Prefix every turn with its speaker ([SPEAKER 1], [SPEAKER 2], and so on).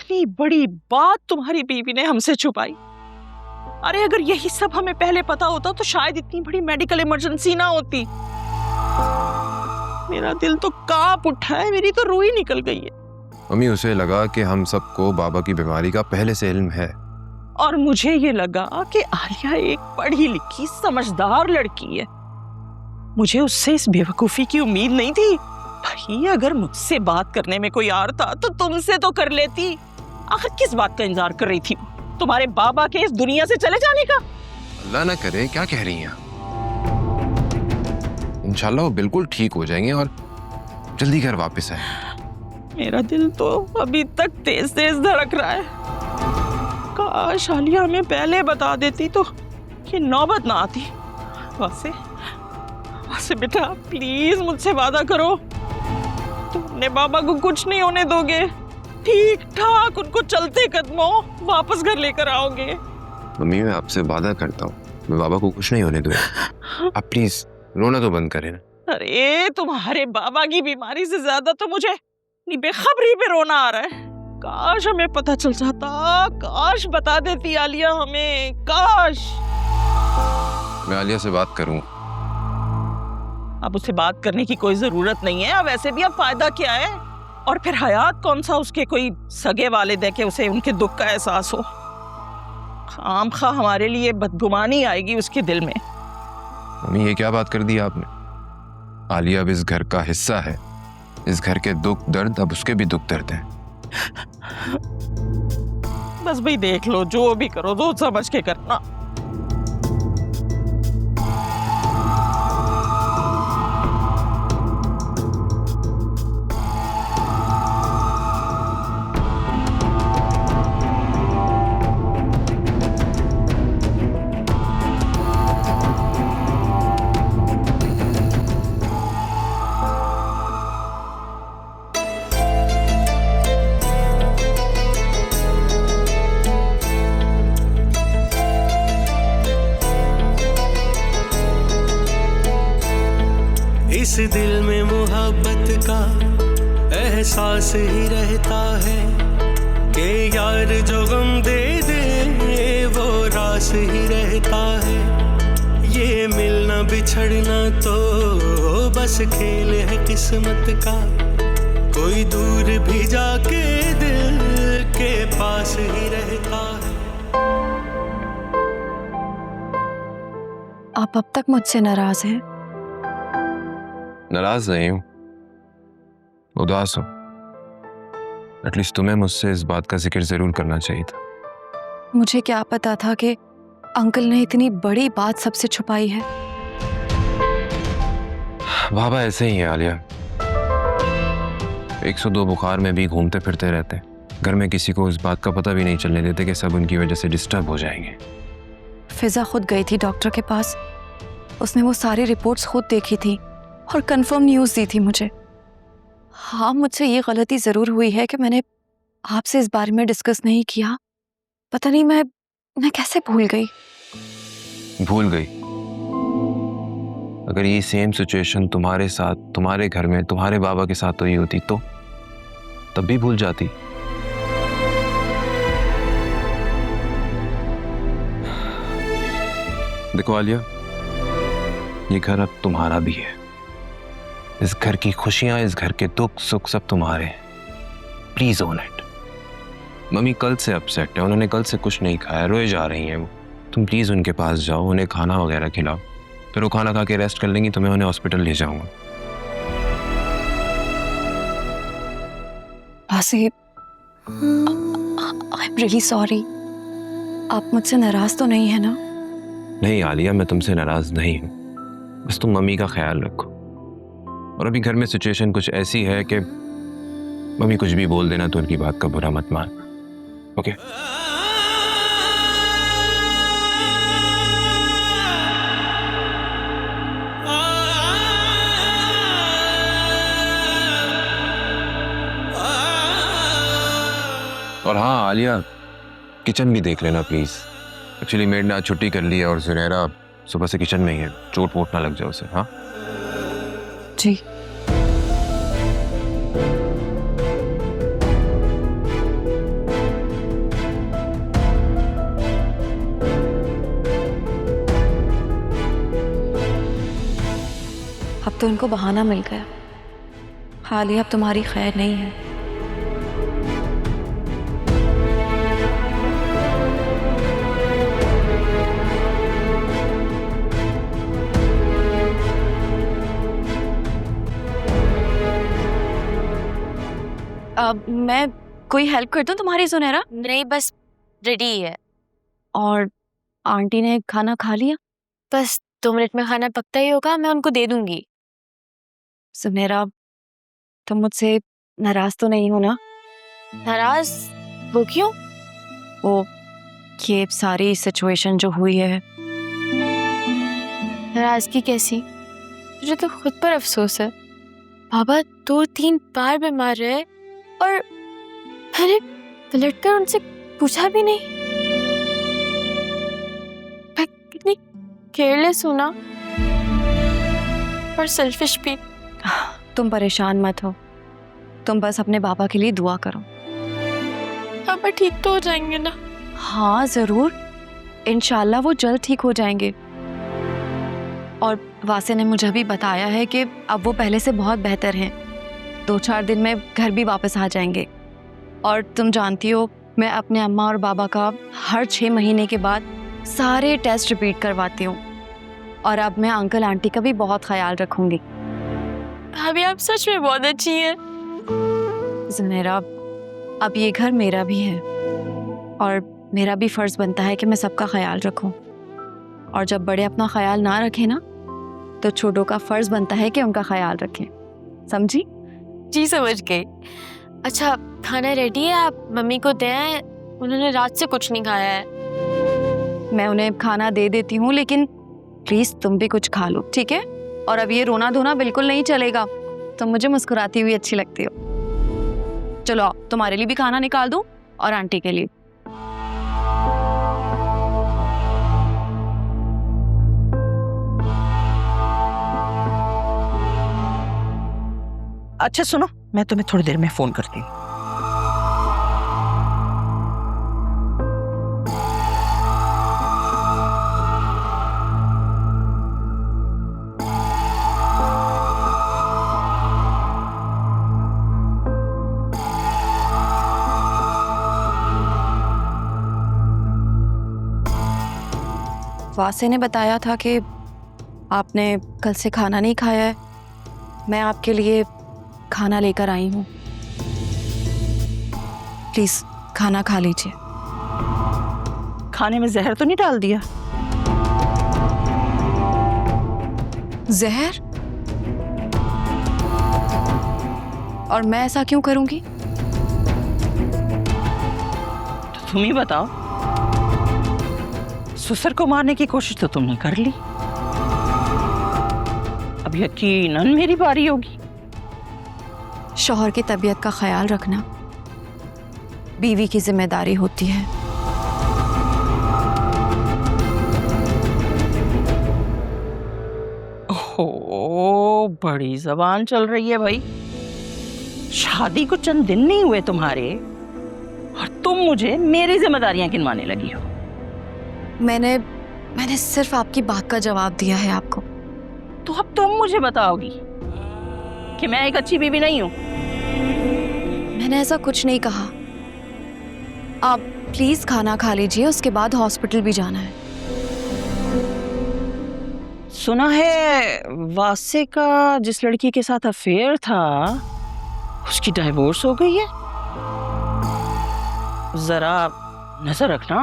[SPEAKER 1] कितनी बड़ी बात तुम्हारी बीवी ने हमसे छुपाई। अरे अगर यही सब हमें पहले पता होता तो शायद इतनी बड़ी मेडिकल इमरजेंसी ना होती। मेरा दिल तो कांप उठा है, मेरी तो रूह ही निकल गई है।
[SPEAKER 2] मम्मी उसे लगा कि हम सबको बाबा की बीमारी का पहले से इल्म है,
[SPEAKER 1] और मुझे ये लगा कि आलिया एक पढ़ी लिखी समझदार लड़की है। मुझे उससे इस बेवकूफी की उम्मीद नहीं थी। भाई अगर मुझसे बात करने में कोई यार था तो तुमसे तो कर लेती। आखिर किस बात का इंतजार कर रही थी? तुम्हारे बाबा के इस दुनिया से चले जाने का?
[SPEAKER 2] अल्लाह ना करे, क्या कह रही हैं? इंशाल्लाह वो बिल्कुल ठीक हो जाएंगे और जल्दी घर वापस आए।
[SPEAKER 1] मेरा दिल तो अभी तक तेज तेज धड़क रहा है। काश आलिया हमें पहले बता देती तो ये नौबत ना आती। वैसे बेटा प्लीज मुझसे वादा करो, तुम अपने बाबा को कुछ नहीं होने दोगे। ठीक ठाक उनको चलते कदमों वापस घर लेकर आओगे।
[SPEAKER 2] मम्मी मैं आपसे वादा करता हूँ, मैं बाबा को कुछ नहीं होने दूंगा। आप प्लीज रोना तो बंद करें ना।
[SPEAKER 1] अरे तुम्हारे बाबा की बीमारी से ज्यादा तो मुझे बेखबरी पे रोना आ रहा है। काश हमें पता चल जाता, काश बता देती आलिया हमें, काश।
[SPEAKER 2] मैं आलिया से बात करूँ।
[SPEAKER 1] अब उसे बात करने की कोई जरूरत नहीं है। वैसे भी अब फायदा क्या है? और फिर हयात कौन सा उसके कोई सगे वालिद है कि उसे उनके दुख का एहसास हो। खामखा हमारे लिए बदगुमानी आएगी उसके दिल में।
[SPEAKER 2] मम्मी ये क्या बात कर दी आपने? आलिया अब इस घर का हिस्सा है। इस घर के दुख दर्द अब उसके भी दुख दर्द हैं।
[SPEAKER 1] बस भाई देख लो, जो भी करो तो समझ के करना।
[SPEAKER 3] इस दिल में मोहब्बत का एहसास ही रहता है कि यार जो गम दे दे वो रास ही रहता है। ये मिलना बिछड़ना तो बस खेल है किस्मत का, कोई दूर भी जाके दिल के पास ही रहता है।
[SPEAKER 4] आप अब तक मुझसे नाराज हैं?
[SPEAKER 2] नाराज नहीं हूं, उदास हूं। एटलीस्ट तुम्हें मुझसे इस बात का जिक्र जरूर करना चाहिए था।
[SPEAKER 4] मुझे क्या पता था कि अंकल ने इतनी बड़ी बात सबसे छुपाई है।
[SPEAKER 2] बाबा ऐसे ही है आलिया, 102 बुखार में भी घूमते फिरते रहते हैं। घर में किसी को इस बात का पता भी नहीं चलने देते कि सब उनकी वजह से डिस्टर्ब हो जाएंगे।
[SPEAKER 4] फिजा खुद गई थी डॉक्टर के पास, उसने वो सारी रिपोर्ट्स खुद देखी थी और कंफर्म न्यूज़ दी थी मुझे। हाँ मुझसे ये गलती ज़रूर हुई है कि मैंने आपसे इस बारे में डिस्कस नहीं किया। पता नहीं मैं कैसे भूल गई।
[SPEAKER 2] भूल गई? अगर ये सेम सिचुएशन तुम्हारे साथ, तुम्हारे घर में, तुम्हारे बाबा के साथ हुई होती तो तब भी भूल जाती। देखो आलिया, ये घर अब तुम्हारा भी है। इस घर की खुशियां, इस घर के दुख सुख सब तुम्हारे हैं। Please own it. मम्मी कल से अपसेट है, उन्होंने कल से कुछ नहीं खाया, रोए जा रही हैं वो। तुम प्लीज उनके पास जाओ, उन्हें खाना वगैरह खिलाओ, फिर वो खाना खा के रेस्ट कर लेंगी तो मैं उन्हें हॉस्पिटल ले जाऊंगा।
[SPEAKER 4] Asif, I am really sorry. आप मुझसे नाराज तो नहीं है ना?
[SPEAKER 2] नहीं आलिया, मैं तुमसे नाराज नहीं हूं, बस तुम मम्मी का ख्याल रखो। और अभी घर में सिचुएशन कुछ ऐसी है कि मम्मी कुछ भी बोल देना तो उनकी बात का बुरा मत मान, ओके? और हाँ आलिया, किचन भी देख लेना प्लीज। एक्चुअली मेड ने आज छुट्टी कर ली है और जुनैरा सुबह से किचन में ही है, चोट वोट ना लग जाए उसे। हाँ
[SPEAKER 4] जी। तो उनको बहाना मिल गया। हालिया अब तुम्हारी खैर नहीं है। अब मैं कोई हेल्प कर दूं तुम्हारी सुनहरा?
[SPEAKER 5] नहीं, बस रेडी है।
[SPEAKER 4] और आंटी ने खाना खा लिया?
[SPEAKER 5] बस 2 मिनट में खाना पकता ही होगा, मैं उनको दे दूंगी।
[SPEAKER 4] सुनहरा, तुम मुझसे नाराज तो नहीं हो ना?
[SPEAKER 5] नाराज? वो क्यों?
[SPEAKER 4] वो ये सारी सिचुएशन जो हुई है।
[SPEAKER 5] नाराजगी कैसी? मुझे तो खुद पर अफसोस है। बाबा 2-3 बार बीमार रहे और मैंने पलट कर उनसे पूछा भी नहीं। मैं कितनी केयरलेस हूं ना, और सेल्फिश भी।
[SPEAKER 4] तुम परेशान मत हो, तुम बस अपने बाबा के लिए दुआ करो।
[SPEAKER 5] पापा ठीक तो हो जाएंगे ना?
[SPEAKER 4] हाँ जरूर, इंशाल्लाह वो जल्द ठीक हो जाएंगे। और वासे ने मुझे भी बताया है कि अब वो पहले से बहुत बेहतर हैं। 2-4 दिन में घर भी वापस आ जाएंगे। और तुम जानती हो, मैं अपने अम्मा और बाबा का हर 6 महीने के बाद सारे टेस्ट रिपीट करवाती हूँ। और अब मैं अंकल आंटी का भी बहुत ख्याल रखूंगी।
[SPEAKER 5] भाभी आप सच में बहुत अच्छी हैं।
[SPEAKER 4] ज़ुनैरा, अब ये घर मेरा भी है और मेरा भी फर्ज बनता है कि मैं सबका ख्याल रखूं। और जब बड़े अपना ख्याल ना रखें ना, तो छोटों का फर्ज बनता है कि उनका ख्याल रखें। समझी?
[SPEAKER 5] जी समझ गई। अच्छा, खाना रेडी है, आप मम्मी को दें, उन्होंने रात से कुछ नहीं खाया है।
[SPEAKER 4] मैं उन्हें खाना दे देती हूँ, लेकिन प्लीज तुम भी कुछ खा लो, ठीक है? और अब ये रोना धोना बिल्कुल नहीं चलेगा। तुम मुझे मुस्कुराती हुई अच्छी लगती हो। चलो आओ, तुम्हारे लिए भी खाना निकाल दूं और आंटी के लिए।
[SPEAKER 1] अच्छा सुनो, मैं तुम्हें थोड़ी देर में फोन करती हूँ।
[SPEAKER 4] वासे ने बताया था कि आपने कल से खाना नहीं खाया है। मैं आपके लिए खाना लेकर आई हूँ, प्लीज खाना खा लीजिए।
[SPEAKER 1] खाने में जहर तो नहीं डाल दिया?
[SPEAKER 4] जहर? और मैं ऐसा क्यों करूंगी?
[SPEAKER 1] तो तुम ही बताओ। ससुर को मारने की कोशिश तो तुमने कर ली, अब यकीनन मेरी बारी होगी।
[SPEAKER 4] शौहर की तबीयत का ख्याल रखना बीवी की जिम्मेदारी होती है।
[SPEAKER 1] ओह, बड़ी जबान चल रही है भाई। शादी को चंद दिन नहीं हुए तुम्हारे और तुम मुझे मेरी जिम्मेदारियां गिनवाने लगी हो।
[SPEAKER 4] मैंने सिर्फ आपकी बात का जवाब दिया है आपको।
[SPEAKER 1] तो अब तुम मुझे बताओगी कि मैं एक अच्छी बीवी नहीं हूं?
[SPEAKER 4] मैंने ऐसा कुछ नहीं कहा। आप प्लीज खाना खा लीजिए, उसके बाद हॉस्पिटल भी जाना है।
[SPEAKER 1] सुना है वासे का जिस लड़की के साथ अफेयर था उसकी डाइवोर्स हो गई है। जरा नजर रखना।